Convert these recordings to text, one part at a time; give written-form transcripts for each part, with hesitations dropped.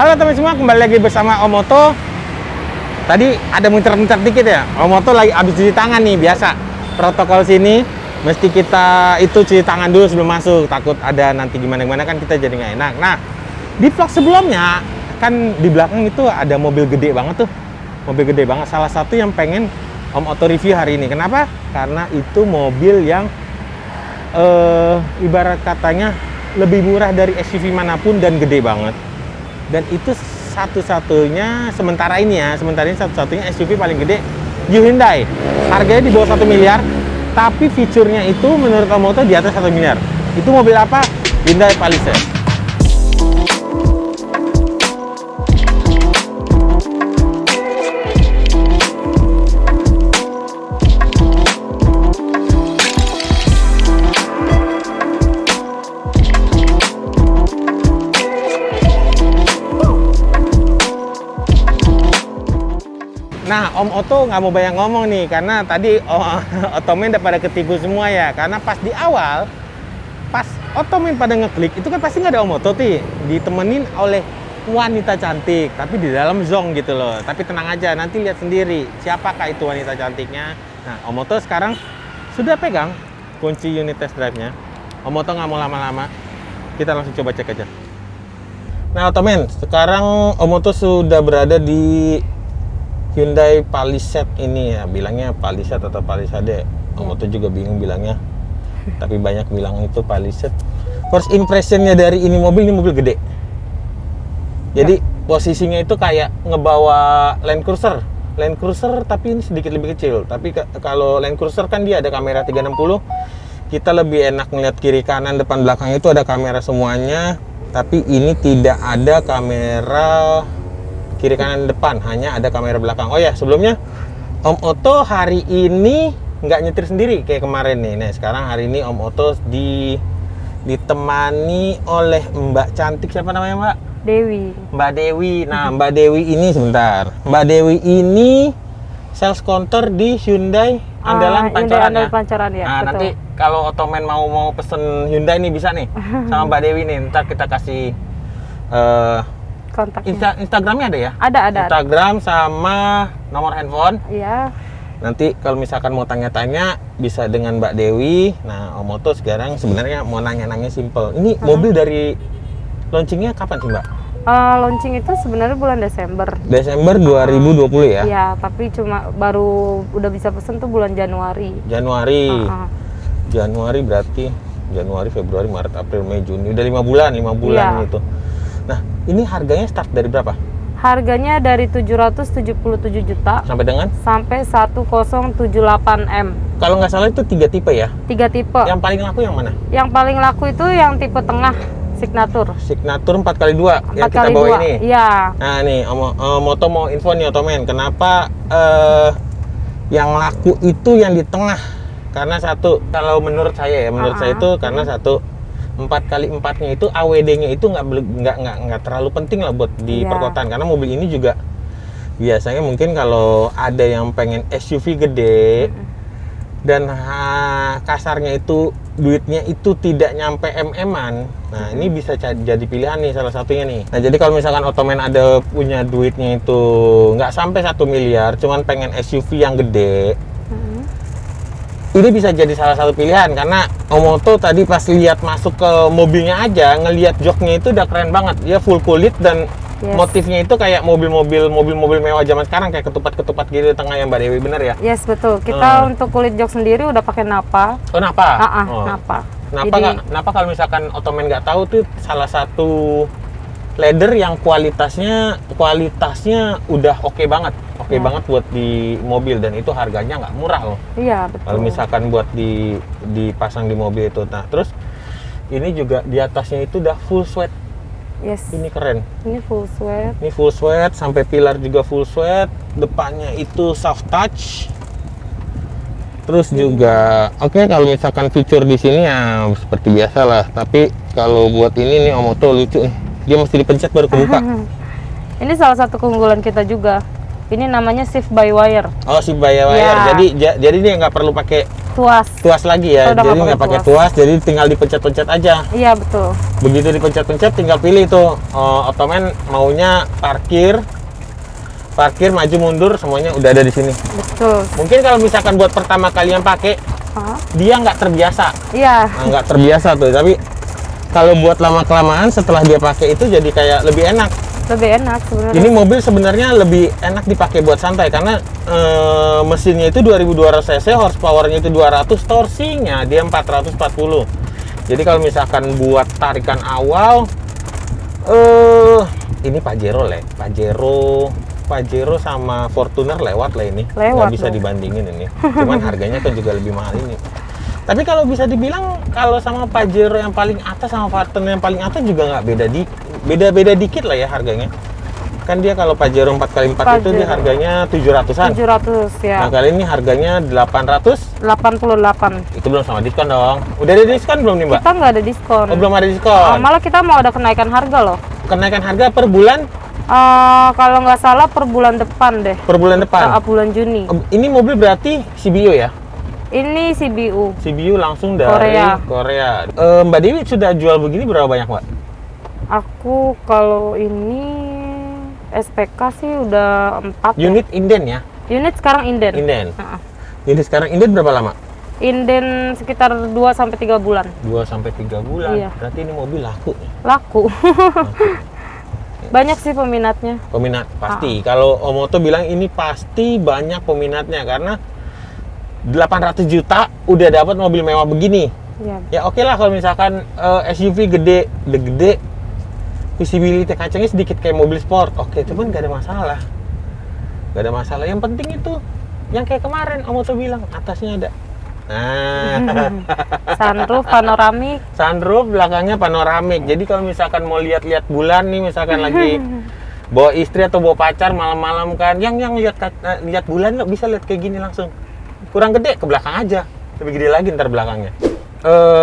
Halo teman semua, kembali lagi bersama Om Oto. Tadi ada muter-muter dikit ya. Om Oto lagi habis cuci tangan nih, biasa. Protokol sini mesti kita itu cuci tangan dulu sebelum masuk. Takut ada nanti gimana-gimana kan kita jadi nggak enak. Nah, di vlog sebelumnya kan di belakang itu ada mobil gede banget tuh. Mobil gede banget. Salah satu yang pengen Om Oto review hari ini. Kenapa? Karena itu mobil yang ibarat katanya lebih murah dari SUV manapun dan gede banget. Dan itu satu-satunya sementara ini satu-satunya SUV paling gede Hyundai. Harganya di bawah 1 miliar, tapi fiturnya itu menurut Om Oto di atas 1 miliar. Itu mobil apa? Hyundai Palisade. Nah, Om Oto nggak mau banyak ngomong nih, karena tadi Otomen udah pada ketipu semua ya. Karena pas di awal, pas Otomen pada ngeklik, itu kan pasti nggak ada Om Oto tuh, ditemenin oleh wanita cantik, tapi di dalam zong gitu loh. Tapi tenang aja, nanti lihat sendiri siapakah itu wanita cantiknya. Nah, Om Oto sekarang sudah pegang kunci unit test drive-nya. Om Oto nggak mau lama-lama, kita langsung coba cek aja. Nah, Otomen, sekarang Om Oto sudah berada di Hyundai Palisade ini ya, bilangnya Palisade atau Palisade. Om Oto juga bingung bilangnya, tapi banyak bilang itu Palisade. First impressionnya dari ini mobil gede. Jadi posisinya itu kayak ngebawa Land Cruiser tapi ini sedikit lebih kecil. Tapi kalau Land Cruiser kan dia ada kamera 360, kita lebih enak ngeliat kiri kanan depan belakang itu ada kamera semuanya. Tapi ini tidak ada kamera kiri kanan depan, hanya ada kamera belakang. Oh ya, sebelumnya Om Oto hari ini nggak nyetir sendiri kayak kemarin nih. Nah, sekarang hari ini Om Oto ditemani oleh Mbak cantik, siapa namanya Mbak? Dewi. Mbak Dewi. Nah, Mbak Dewi ini sebentar. Mbak Dewi ini sales counter di Hyundai Andalan Pancoran ya. Pancoran ya. Nah, betul. nanti kalau Otomen mau pesen Hyundai nih bisa nih sama Mbak Dewi nih. Ntar kita kasih kontaknya. Instagramnya ada ya? Ada. Instagram sama nomor handphone. Iya. Nanti kalau misalkan mau tanya-tanya bisa dengan Mbak Dewi. Nah, Om Oto sekarang sebenarnya mau nanya-nanya simple. Ini mobil dari launchingnya kapan sih Mbak? Launching itu sebenarnya bulan Desember. Desember 2020 ya? Iya, tapi cuma baru udah bisa pesen tuh bulan Januari. Januari berarti Januari, Februari, Maret, April, Mei, Juni. Udah 5 bulan Iya. itu. Nah, ini harganya start dari berapa? Harganya dari 777 juta Sampai dengan? sampai 1078M. Kalau nggak salah itu 3 tipe ya? 3 tipe. Yang paling laku yang mana? Yang paling laku itu yang tipe tengah, Signature. Signature 4x2 yang kita 4x2. bawa ini? Iya. Nah nih, Om Oto mau info nih Otomen, kenapa yang laku itu yang di tengah? Karena satu, kalau menurut saya itu karena satu, 4x4-nya itu AWD-nya itu nggak terlalu penting lah buat di perkotaan, karena mobil ini juga biasanya mungkin kalau ada yang pengen SUV gede dan kasarnya itu duitnya itu tidak nyampe MM-an, nah ini bisa jadi pilihan nih salah satunya nih. Nah, jadi kalau misalkan Otomen ada punya duitnya itu nggak sampai 1 miliar, cuman pengen SUV yang gede, ini bisa jadi salah satu pilihan. Karena Om Oto tadi pas lihat masuk ke mobilnya aja, ngelihat joknya itu udah keren banget. Dia full kulit dan motifnya itu kayak mobil-mobil mewah zaman sekarang, kayak ketupat-ketupat gitu di tengah ya Mbak Dewi, bener ya? Yes, betul. Kita untuk kulit jok sendiri udah pakai Napa. Oh, Napa? Napa. Napa kalau misalkan Otomen nggak tahu tuh salah satu leather yang kualitasnya udah oke banget buat di mobil, dan itu harganya nggak murah loh. Iya, betul. Kalau misalkan buat dipasang di mobil itu. Nah, terus ini juga di atasnya itu udah full sweat. Yes. Ini keren. Ini full sweat. Ini full sweat, sampai pilar juga full sweat. Depannya itu soft touch. Terus juga kalau misalkan fitur di sini ya seperti biasa lah. Tapi kalau buat ini nih Om Oto lucu nih. Dia mesti dipencet baru kebuka. Ini salah satu keunggulan kita juga. Ini namanya shift by wire. Oh, shift by wire. Ya. Jadi dia nggak perlu pakai Tuas. Tuas lagi ya. Udah Jadi nggak nggak pakai pakai tuas, jadi tinggal dipencet-pencet aja. Iya betul. Begitu dipencet-pencet tinggal pilih tuh Ottoman maunya parkir, maju mundur, semuanya udah ada di sini. Betul. Mungkin kalau misalkan buat pertama kali yang pakai, dia nggak terbiasa. Iya. Nah, nggak terbiasa tuh, tapi kalau buat lama-kelamaan setelah dia pakai itu jadi kayak lebih enak. Lebih enak sebenarnya. Ini mobil sebenarnya lebih enak dipakai buat santai karena mesinnya itu 2200 cc, horsepower-nya itu 200, torsinya dia 440. Jadi kalau misalkan buat tarikan awal, ini Pajero lah, Pajero sama Fortuner lewat lah ini. Lewat Nggak bisa dong. dibandingin ini. Cuman harganya kan juga lebih mahal ini. Tapi kalau bisa dibilang kalau sama Pajero yang paling atas sama Fortuner yang paling atas juga nggak beda dikit lah ya harganya. Kan dia kalau Pajero 4x4 itu dia Pajero. harganya 700-an. 700 ya. Nah, kali ini harganya 800. 88. Itu belum sama diskon dong. Udah ada diskon belum nih, Mbak? Kita nggak ada diskon. Oh, belum ada diskon. Malah kita mau ada kenaikan harga loh. Kenaikan harga per bulan? Kalau nggak salah per bulan depan deh. Per bulan depan. Bulan Juni. Ini mobil berarti CBU ya? Ini CBU. CBU langsung dari Korea. Mbak Dewi sudah jual begini berapa banyak, Mbak? Aku kalau ini SPK sih udah 4 ya. Unit inden ya? Unit sekarang inden. Inden. Unit sekarang inden berapa lama? Inden sekitar 2-3 bulan. 2-3 bulan. Iya. Berarti ini mobil laku. Laku. Banyak sih peminatnya. Peminat pasti. Kalau Omoto bilang ini pasti banyak peminatnya karena 800 juta udah dapat mobil mewah begini. Iya. Ya oke lah kalau misalkan SUV gede, visibility kacanya sedikit kayak mobil sport. Oke, cuman nggak ada masalah. Nggak ada masalah. Yang penting itu yang kayak kemarin Omoto bilang atasnya ada. Nah, Sunroof panoramik. sunroof belakangnya panoramik. Jadi kalau misalkan mau lihat-lihat bulan nih, misalkan lagi bawa istri atau bawa pacar malam-malam kan, yang lihat bulan lo bisa lihat kayak gini langsung. Kurang gede ke belakang aja, lebih gede lagi ntar belakangnya.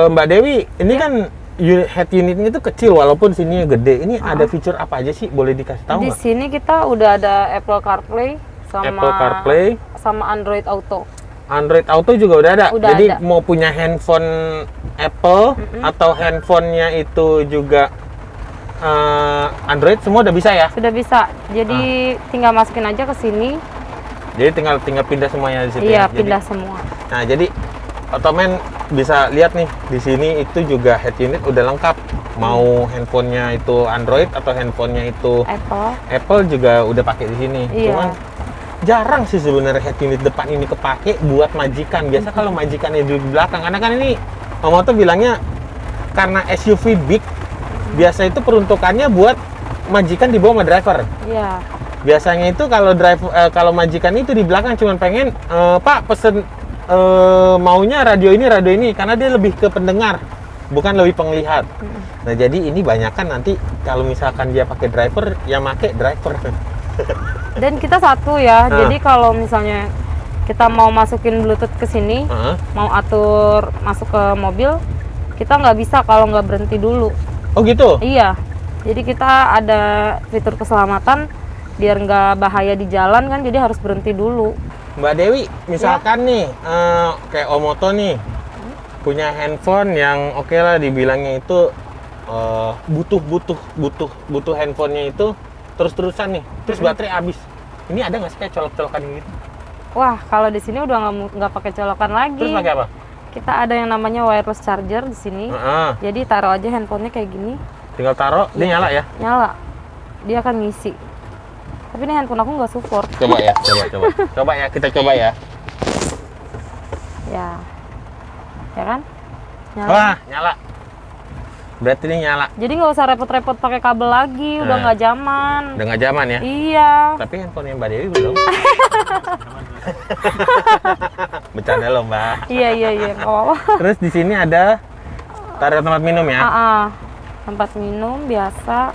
Mbak Dewi, ini kan head unitnya itu kecil walaupun sini gede. Ini ada fitur apa aja sih? Boleh dikasih tahu Di nggak? sini kita udah ada Apple CarPlay sama Apple CarPlay, sama Android Auto. Android Auto juga udah ada. Udah Jadi ada. mau punya handphone Apple atau handphonenya itu juga Android, semua udah bisa ya? Sudah bisa. Jadi tinggal masukin aja ke sini. Jadi tinggal pindah semuanya di situ Iya, ya. pindah semua. Nah, jadi Ottoman bisa lihat nih di sini itu juga head unit udah lengkap. Mau handphonenya itu Android atau handphonenya itu Apple juga udah pakai di sini. Iya. Cuman jarang sih sebenarnya head unit depan ini kepake buat majikan. Biasa kalau majikannya di belakang, karena kan ini Omoto bilangnya karena SUV big, biasa itu peruntukannya buat majikan dibawa sama driver. Iya. Biasanya itu kalau majikan itu di belakang cuma pengen Pak pesen maunya radio ini karena dia lebih ke pendengar, bukan lebih penglihat. Nah, jadi ini banyakan nanti kalau misalkan dia pakai driver, yang pakai driver. Dan kita satu ya. Jadi kalau misalnya kita mau masukin Bluetooth ke sini, mau atur masuk ke mobil, kita nggak bisa kalau nggak berhenti dulu. Oh gitu? Iya. Jadi kita ada fitur keselamatan biar nggak bahaya di jalan kan, jadi harus berhenti dulu. Mbak Dewi, misalkan nih kayak Omoto nih punya handphone yang oke lah dibilangnya itu butuh handphonenya itu terus-terusan nih, terus baterai habis. Ini ada nggak sih kayak colok-colokan gitu? Wah, kalau di sini udah nggak pakai colokan lagi. Terus pakai apa? Kita ada yang namanya wireless charger di sini. Jadi taruh aja handphonenya kayak gini. Tinggal taruh, dia nyala ya? Nyala. Dia akan ngisi. Tapi ini handphone aku nggak support. Coba ya, coba ya, kita coba ya. Ya. Ya kan? Nyala. Wah, nyala. Berarti ini nyala. Jadi nggak usah repot-repot pakai kabel lagi, udah nggak zaman. Udah nggak zaman ya? Iya. Tapi handphone yang Mbak Dewi belum. Bercanda loh, Mbak. Iya, nggak apa-apa. Terus di sini ada taruh tempat minum ya? Tempat minum biasa.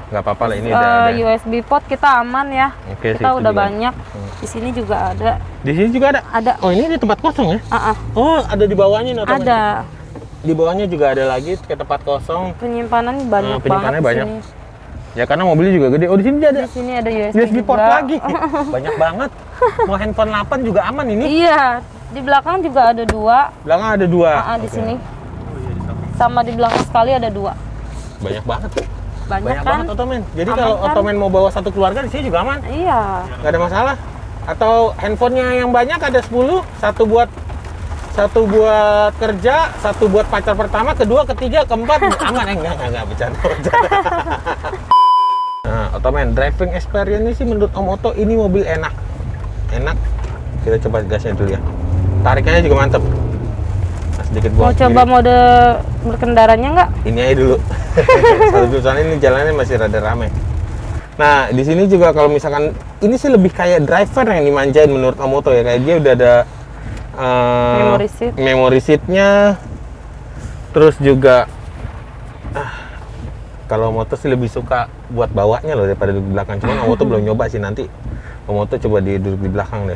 Nggak apa-apa lah, ini udah ada. USB port kita aman ya. Oke, Kita sih, udah juga. banyak. Di sini juga ada. Di sini juga ada? Ada. Oh, ini di tempat kosong ya? Oh, ada di bawahnya nih otomatis. Ada. Di bawahnya juga ada lagi ke tempat kosong. Penyimpanan banyak Penyimpanannya banget banyak. di sini. Ya karena mobilnya juga gede. Oh, di sini ada. Di sini ada USB, USB port juga. lagi. Banyak banget. Mau handphone 8 juga aman ini. Iya. Di belakang juga ada 2. Belakang ada 2. Di sini. Sama di belakang sekali ada 2. Banyak banget. Banyak kan? Banget Ottoman. Jadi Aman kalau kan? Ottoman mau bawa satu keluarga di sini juga aman. Iya. Nggak ada masalah. Atau handphonenya yang banyak ada 10, satu buat kerja, satu buat pacar pertama, kedua, ketiga, keempat, aman. Enggak, bercanda. Nah, Ottoman, driving experience ini sih menurut Om Otto ini mobil enak. Kita coba gasnya dulu ya. Tarikannya juga mantep. Nah, sedikit Mau buang coba kiri. mode berkendaranya nggak? Ini aja dulu. Soalnya ini jalannya masih rada rame. Nah, di sini juga kalau misalkan ini sih lebih kayak driver yang dimanjain menurut Om Otto ya. Kayak dia udah ada memory seat-nya. Terus juga kalau Om Otto sih lebih suka buat bawanya loh daripada duduk di belakang. Cuman Om Otto belum nyoba sih, nanti Om Otto coba duduk di belakang deh.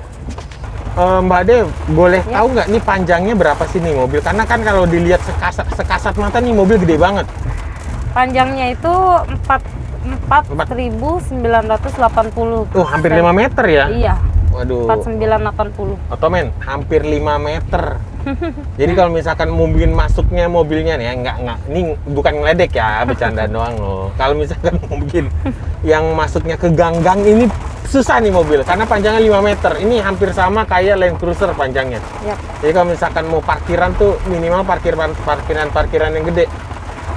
Mbak Ade, boleh tahu nggak nih panjangnya berapa sih nih mobil? Karena kan kalau dilihat sekasat mata nih mobil gede banget. Panjangnya itu 4.980. Hampir 5 meter ya? Iya. Waduh. 4.980. Ottoman, hampir 5 meter. Jadi kalau misalkan mungkin masuknya mobilnya nih, enggak, ini bukan ngeledek ya, bercanda doang loh. Kalau misalkan mungkin yang masuknya ke gang-gang ini susah nih mobil, karena panjangnya 5 meter. Ini hampir sama kayak Land Cruiser panjangnya. Yap. Jadi kalau misalkan mau parkiran tuh minimal parkiran yang gede.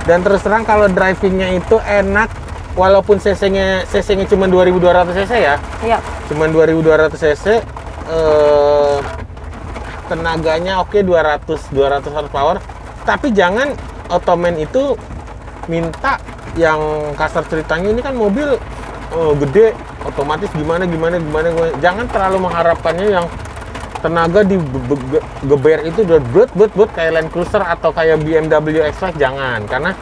Dan terus terang kalau drivingnya itu enak, walaupun cc-nya cuma 2200 cc ya. Iya. Cuman 2200 cc, tenaganya oke 200 horsepower. Tapi jangan Ottoman itu minta yang kasar ceritanya, ini kan mobil gede, otomatis gimana. Jangan terlalu mengharapkannya yang tenaga di geber itu udah buat kayak Land Cruiser atau kayak BMW X5, jangan. Karena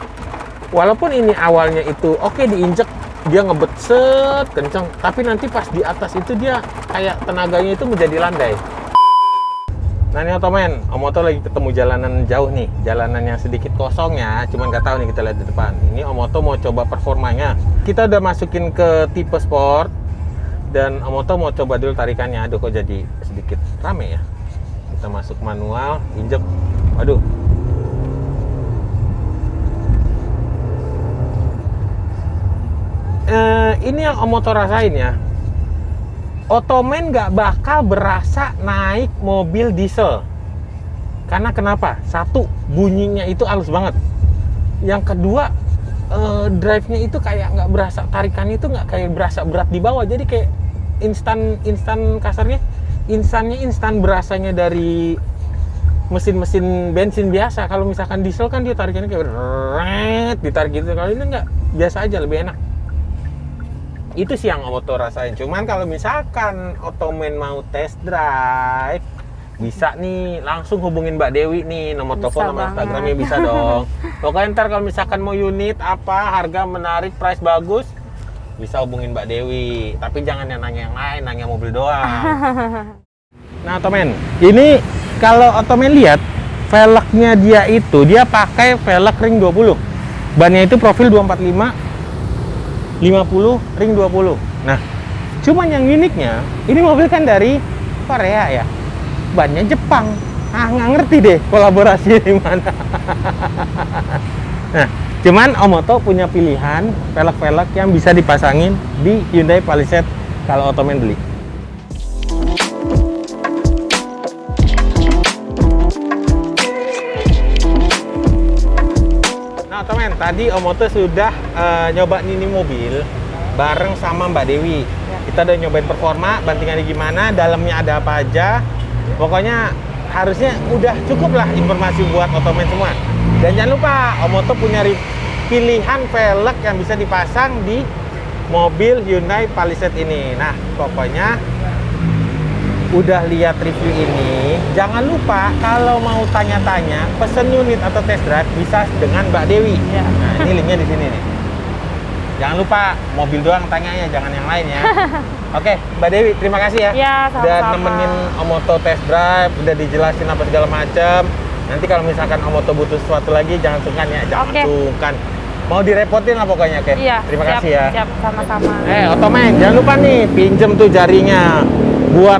walaupun ini awalnya itu oke diinjek, dia ngebet set kenceng, tapi nanti pas di atas itu dia kayak tenaganya itu menjadi landai. Nah ini Ottoman, Om Otto lagi ketemu jalanan jauh nih, jalanan yang sedikit kosong ya, cuman nggak tahu nih, kita lihat di depan. Ini Om Otto mau coba performanya. Kita udah masukin ke tipe sport, dan Om Otto mau coba dulu tarikannya. Aduh kok jadi sedikit rame ya. Kita masuk manual, injek, waduh. Ini yang Om Otto rasain ya, Ottoman nggak bakal berasa naik mobil diesel. Karena kenapa? Satu, bunyinya itu halus banget. Yang kedua, drive-nya itu kayak nggak berasa, tarikannya itu nggak kayak berasa berat di bawah. Jadi kayak instan kasarnya, instan berasanya dari mesin bensin biasa. Kalau misalkan diesel kan dia tarikannya kayak ditarik gitu. Kalau ini nggak, biasa aja, lebih enak. Itu sih yang Om Otto rasain. Cuman kalau misalkan Ottoman mau test drive, bisa nih langsung hubungin Mbak Dewi nih, nomor telepon sama Instagramnya bisa dong. Pokoknya ntar kalau misalkan mau unit apa, harga menarik, price bagus, bisa hubungin Mbak Dewi. Tapi jangan yang lain, nanya mobil doang. Nah Ottoman, ini kalau Ottoman lihat velgnya dia pakai velg ring 20. Bannya itu profil 245 50 ring 20. Nah, cuman yang uniknya, ini mobil kan dari Korea ya, bannya Jepang. Nggak ngerti deh kolaborasinya di mana. Nah, cuman Om Otto punya pilihan velg-velg yang bisa dipasangin di Hyundai Palisade kalau Ottoman beli. Nah teman, tadi Om Otto sudah nyoba ini mobil bareng sama Mbak Dewi. Kita udah nyobain performa, bantingannya gimana, dalamnya ada apa aja. Pokoknya harusnya udah cukup lah informasi buat Ottoman semua. Dan jangan lupa, Om Otto punya pilihan velg yang bisa dipasang di mobil Hyundai Palisade ini. Nah pokoknya udah lihat review ini, jangan lupa kalau mau tanya-tanya, pesen unit atau test drive bisa dengan Mbak Dewi. Ya. Nah, ini linknya di sini nih. Jangan lupa mobil doang tanyanya, jangan yang lain ya. Oke, Mbak Dewi, terima kasih ya. Ya, sama-sama. Udah nemenin Om Otto test drive, udah dijelasin apa segala macam. Nanti kalau misalkan Om Otto butuh sesuatu lagi, jangan sungkan ya, jangan sungkan. Mau direpotin lah pokoknya, oke? Iya, Terima siap, kasih ya. Siap, sama-sama. Ottoman, jangan lupa nih, pinjem tuh jarinya buat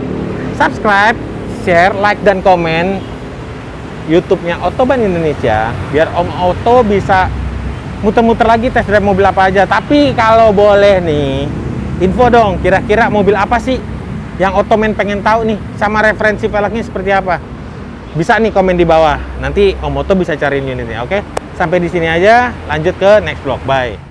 subscribe, share, like, dan komen YouTube-nya Otoban Indonesia biar Om Oto bisa muter-muter lagi test drive mobil apa aja. Tapi kalau boleh nih, info dong, kira-kira mobil apa sih yang Otomen pengen tahu nih, sama referensi velgnya seperti apa? Bisa nih komen di bawah. Nanti Om Oto bisa cariin unitnya, oke? Sampai di sini aja, lanjut ke next vlog. Bye.